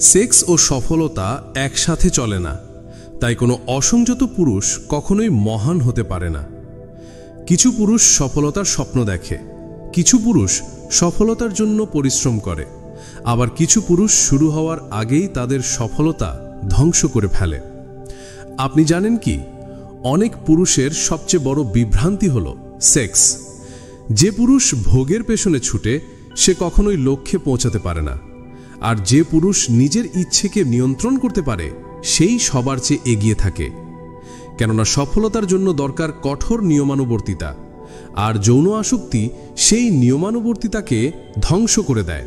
Sex ও সফলতা একসাথে চলে না, তাই কোনো অসংযত পুরুষ কখনোই মহান হতে পারে না। কিছু পুরুষ সফলতার স্বপ্ন দেখে, কিছু পুরুষ সফলতার জন্য পরিশ্রম করে, আবার কিছু পুরুষ শুরু হওয়ার আগেই তাদের সফলতা ধ্বংস করে ফেলে। আপনি জানেন কি, অনেক পুরুষের সবচেয়ে বড় বিভ্রান্তি হলো সেক্স। যে পুরুষ ভোগের পেছনে ছুটে সে কখনোই লক্ষ্যে পৌঁছাতে পারে না, আর যে পুরুষ নিজের ইচ্ছেকে নিয়ন্ত্রণ করতে পারে সেই সবার চেয়ে এগিয়ে থাকে। কেননা সফলতার জন্য দরকার কঠোর নিয়মানুবর্তিতা, আর যৌন আসক্তি সেই নিয়মানুবর্তিতাকে ধ্বংস করে দেয়।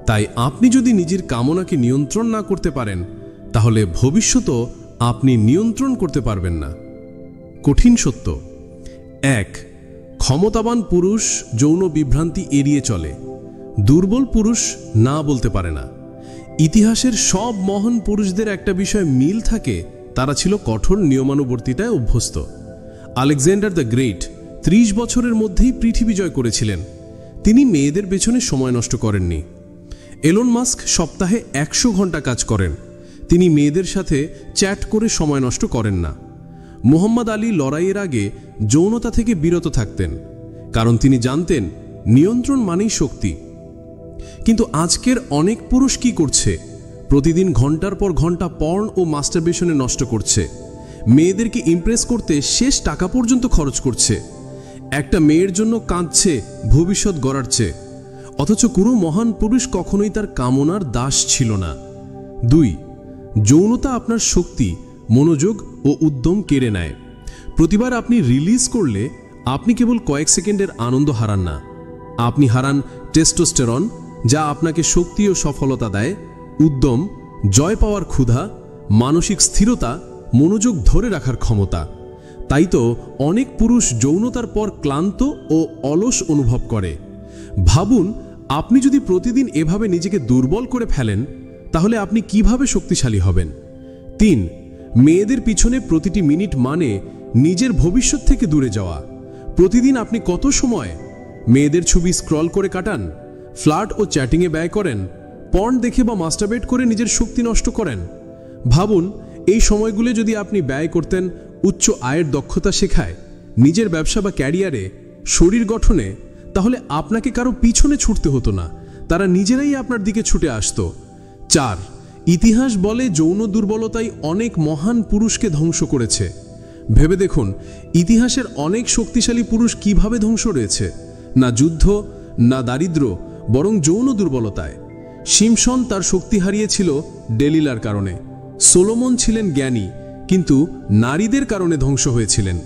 তাই আপনি যদি নিজের কামনাকে নিয়ন্ত্রণ না করতে পারেন, তাহলে ভবিষ্যতেও আপনি নিয়ন্ত্রণ করতে পারবেন না। কঠিন সত্য 1, ক্ষমতাবান পুরুষ যৌন বিভ্রান্তি এড়িয়ে চলে, দুর্বল পুরুষ না বলতে পারে না। ইতিহাসের সব মহান পুরুষদের একটা বিষয় মিল থাকে, তারা ছিল কঠোর নিয়মানুবর্তিতায় অভ্যস্ত। আলেকজান্ডার দ্য গ্রেট 30 বছরের মধ্যেই পৃথিবী জয় করেছিলেন। তিনি মেয়েদের পেছনে সময় নষ্ট করেননি। এলন মাস্ক সপ্তাহে 100 ঘন্টা কাজ করেন, তিনি মেয়েদের সাথে চ্যাট করে সময় নষ্ট করেন না। মুহাম্মদ আলী লড়াইয়ের আগে যৌনতা থেকে বিরত থাকতেন, কারণ তিনি জানতেন নিয়ন্ত্রণ মানেই শক্তি। কিন্তু আজকের অনেক পুরুষ কি করছে? প্রতিদিন ঘন্টার পর ঘন্টা পর্ন ও মাস্টারবেশনে নষ্ট করছে, মেয়েদেরকে ইমপ্রেস করতে শেষ টাকা পর্যন্ত খরচ করছে। একটা মেয়ের জন্য কাঁদছে ভবিষ্যৎ গড়ার চেয়ে, অথচ কোনো মহান পুরুষ কখনোই তার কামনার দাস ছিল না। 2, যৌনতা আপনার শক্তি, মনোযোগ ও উদ্যম কেড়ে নেয়। প্রতিবার আপনি রিলিজ করলে আপনি কেবল কয়েক সেকেন্ডের আনন্দ হারান না, আপনি হারান টেস্টোস্টেরন, যা আপনাকে শক্তি ও সফলতা দেয়, উদ্যম, জয় পাওয়ার ক্ষুধা, মানসিক স্থিরতা, মনোযোগ ধরে রাখার ক্ষমতা। তাই তো অনেক পুরুষ যৌনতার পর ক্লান্ত ও অলস অনুভব করে। ভাবুন, আপনি যদি প্রতিদিন এভাবে নিজেকে দুর্বল করে ফেলেন, তাহলে আপনি কিভাবে শক্তিশালী হবেন? 3, মেয়েদের পিছনে প্রতিটি মিনিট মানে নিজের ভবিষ্যৎ থেকে দূরে যাওয়া। প্রতিদিন আপনি কত সময় মেয়েদের ছবি স্ক্রল করে কাটান, ফ্লার্ট ও চ্যাটিংয়ে ব্যয় করেন, পর্ন দেখে বা মাস্টারবেট করে নিজের শক্তি নষ্ট করেন। ভাবুন, এই সময়গুলো যদি আপনি ব্যয় করতেন উচ্চ আয়ের দক্ষতা শেখায়, নিজের ব্যবসা বা ক্যারিয়ারে, শরীর গঠনে, তাহলে আপনাকে কারো পিছনে ছুটতে হতো না, তারা নিজেরাই আপনার দিকে ছুটে আসতো। 4, ইতিহাস বলে যৌন দুর্বলতাই অনেক মহান পুরুষকে ধ্বংস করেছে। ভেবে দেখুন, ইতিহাসের অনেক শক্তিশালী পুরুষ কিভাবে ধ্বংস রয়েছে, না যুদ্ধ, না দারিদ্র্য, বরং যৌন দুর্বলতায়। সিমসন তার শক্তি হারিয়েছিল ডেলিলার কারণে। সোলোমন ছিলেন জ্ঞানী, কিন্তু নারীদের কারণে ধ্বংস হয়েছিলেন।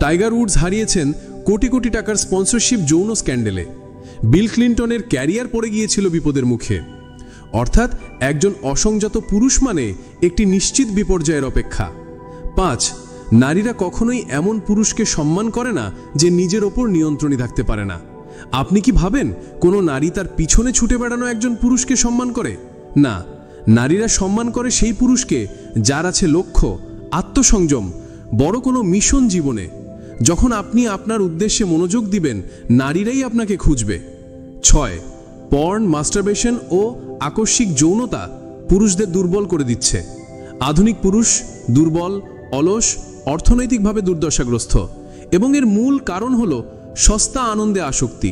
টাইগার উডস হারিয়েছেন কোটি কোটি টাকার স্পন্সরশিপ যৌন স্ক্যান্ডেলে। বিল ক্লিন্টনের ক্যারিয়ার পড়ে গিয়েছিল বিপদের মুখে। অর্থাৎ একজন অসংযত পুরুষ মানে একটি নিশ্চিত বিপর্যয়ের অপেক্ষা। 5, নারীরা কখনোই এমন পুরুষকে সম্মান করে না যে নিজের ওপর নিয়ন্ত্রণী থাকতে পারে না। আপনি কি ভাবেন কোনো নারী তার পিছনে ছুটে বেড়ানো একজন পুরুষকে সম্মান করে? না, নারীরা সম্মান করে সেই পুরুষকে যার আছে লক্ষ্য, আত্মসংযম, বড় কোনো মিশন জীবনে। যখন আপনি আপনার উদ্দেশ্যে মনোযোগ দিবেন, নারীরাই আপনাকে খুঁজবে। 6, পর্ন, মাস্টারবেশন ও আকস্মিক যৌনতা পুরুষদের দুর্বল করে দিচ্ছে। আধুনিক পুরুষ দুর্বল, অলস, অর্থনৈতিকভাবে দুর্দশাগ্রস্ত, এবং এর মূল কারণ হলো সস্তা আনন্দে আসক্তি।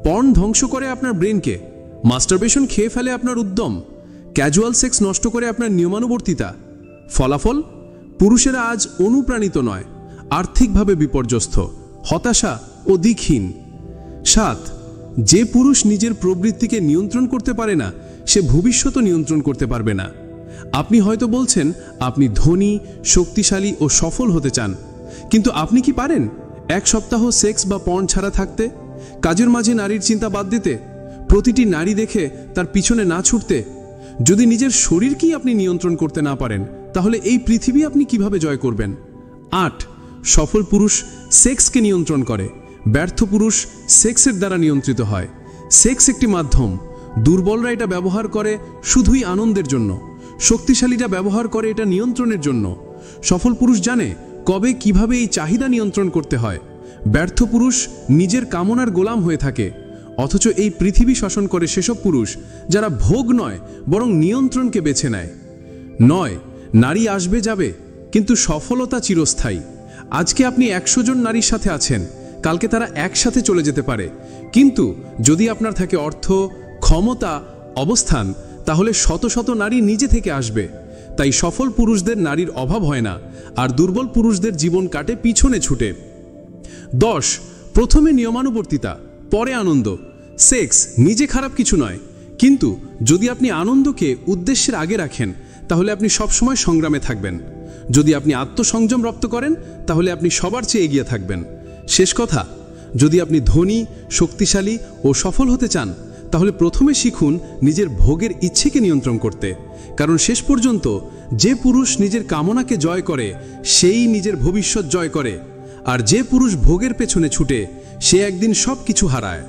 পর্ন ধ্বংস করে আপনার ব্রেনকে, মাস্টারবেশন খেয়ে ফেলে আপনার উদ্যম, ক্যাজুয়াল সেক্স নষ্ট করে আপনার নিয়মানুবর্তিতা। ফলাফল, পুরুষেরা আজ অনুপ্রাণিত নয়, আর্থিকভাবে বিপর্যস্ত, হতাশা ও দিকহীন। 7, যে পুরুষ নিজের প্রবৃত্তিকে নিয়ন্ত্রণ করতে পারে না, সে ভবিষ্যৎও নিয়ন্ত্রণ করতে পারবে না। আপনি হয়তো বলছেন আপনি ধনী, শক্তিশালী ও সফল হতে চান, কিন্তু আপনি কি পারেন 1 সপ্তাহ সেক্স বা পর্ন ছাড়া থাকতে, কাজের মাঝে নারীর চিন্তা বাদ দিতে, প্রতিটি নারী দেখে তার পিছনে না ছুটতে? যদি নিজের শরীরকেই আপনি নিয়ন্ত্রণ করতে না পারেন, তাহলে এই পৃথিবী আপনি কিভাবে জয় করবেন? 8, সফল পুরুষ সেক্সকে নিয়ন্ত্রণ করে, ব্যর্থ পুরুষ সেক্সের দ্বারা নিয়ন্ত্রিত হয়। সেক্স একটি মাধ্যম, দুর্বলরা এটা ব্যবহার করে শুধুই আনন্দের জন্য, শক্তিশালীরা ব্যবহার করে এটা নিয়ন্ত্রণের জন্য। সফল পুরুষ জানে কবে কিভাবে এই চাহিদা নিয়ন্ত্রণ করতে হয়। ব্যর্থ পুরুষ নিজের কামনার গোলাম হয়ে থাকে। অথচ এই পৃথিবী শাসন করে সেসব পুরুষ যারা ভোগ নয় বরং নিয়ন্ত্রণকে বেছে নেয়। নয়, নারী আসবে যাবে, কিন্তু সফলতা চিরস্থায়ী। আজকে আপনি 100 জন নারীর সাথে আছেন, কালকে তারা একসাথে চলে যেতে পারে। কিন্তু যদি আপনার থাকে অর্থ, ক্ষমতা, অবস্থান, তাহলে শত শত নারী নিজে থেকে আসবে। তাই সফল পুরুষদের নারীর অভাব হয় না, আর দুর্বল পুরুষদের জীবন কাটে পিছনে ছুটে। 10, প্রথমে নিয়মানুবর্তিতা, পরে আনন্দ। সেক্স নিজে খারাপ কিছু নয়, কিন্তু যদি আপনি আনন্দকে উদ্দেশ্যের আগে রাখেন তাহলে আপনি সবসময় সংগ্রামে থাকবেন। যদি আপনি আত্মসংযম রপ্ত করেন তাহলে আপনি সবার চেয়ে এগিয়ে থাকবেন। শেষ কথা, যদি আপনি ধনী, শক্তিশালী ও সফল হতে চান তাহলে প্রথমে শিখুন নিজের ভোগের ইচ্ছেকে নিয়ন্ত্রণ করতে। কারণ শেষ পর্যন্ত যে পুরুষ নিজের কামনাকে জয় করে সেই নিজের ভবিষ্যৎ জয় করে, আর যে পুরুষ ভোগের পেছনে ছুটে সে একদিন সব কিছু হারায়।